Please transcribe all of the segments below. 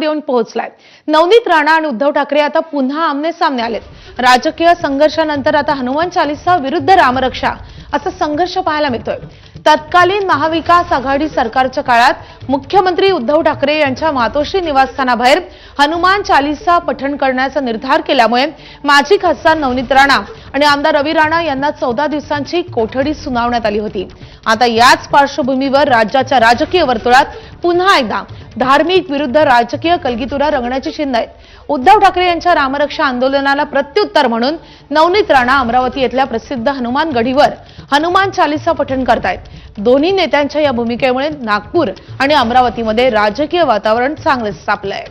येऊन पोहोचलाय। नवनीत राणा आणि उद्धव ठाकरे आता पुन्हा आमने सामने आलेत। राजकीय संघर्षानंतर आता हनुमान चालीसा विरुद्ध रामरक्षा असा संघर्ष पाहायला मिळतोय। तत्कालीन महाविकास आघाडी सरकारच्या काळात मुख्यमंत्री उद्धव ठाकरे यांच्या मातोश्री निवासस्थानाबाहेर हनुमान चालीसा पठण करण्याचा निर्धार केल्यामुळे माजी खासदार नवनीत राणा आणि आमदार रवी राणा यांना 14 दिवसांची कोठडी सुनावण्यात आली होती। आता याच पार्श्वभूमीवर राज्याच्या राजकीय वर्तुळात पुन्हा एकदा धार्मिक विरुद्ध राजकीय कलगीतुरा रंगण्याची चिन्ह आहेत। उद्धव ठाकरे यांच्या रामरक्षा आंदोलनाला प्रत्युत्तर म्हणून नवनीत राणा अमरावती येथल्या प्रसिद्ध हनुमान गढीवर हनुमान चालीसा पठण करतायत। दोन्ही नेत्यांच्या या भूमिकेमुळे नागपूर आणि अमरावतीमध्ये राजकीय वातावरण चांगलेच तापलंय।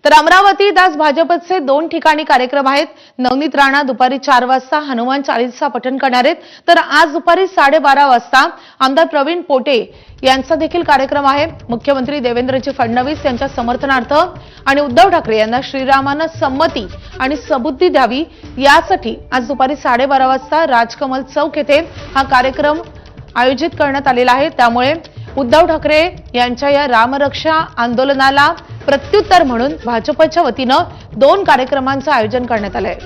तर अमरावतीत आज भाजपचे 2 ठिकाणी कार्यक्रम आहेत। नवनीत राणा दुपारी 4 वाजता हनुमान चालीसा पठण करणार आहेत, तर आज दुपारी 12:30 वाजता आमदार प्रवीण पोटे यांचा देखील कार्यक्रम आहे। मुख्यमंत्री देवेंद्रजी फडणवीस यांच्या समर्थनार्थ आणि उद्धव ठाकरे यांना श्रीरामानं संमती आणि सबुद्धी द्यावी यासाठी आज दुपारी 12:30 वाजता राजकमल चौक येथे हा कार्यक्रम आयोजित करण्यात आलेला आहे। त्यामुळे उद्धव ठाकरे यांच्या या रामरक्षा आंदोलनाला प्रत्युत्तर म्हणून भाजपच्या वतीनं 2 कार्यक्रमांचं आयोजन करण्यात आलंय।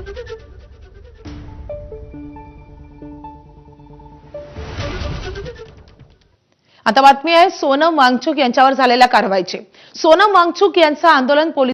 आता बातमी आहे सोनम वांगचुक यांच्यावर झालेल्या कारवाईची। सोनम वांगचुक यांचं आंदोलन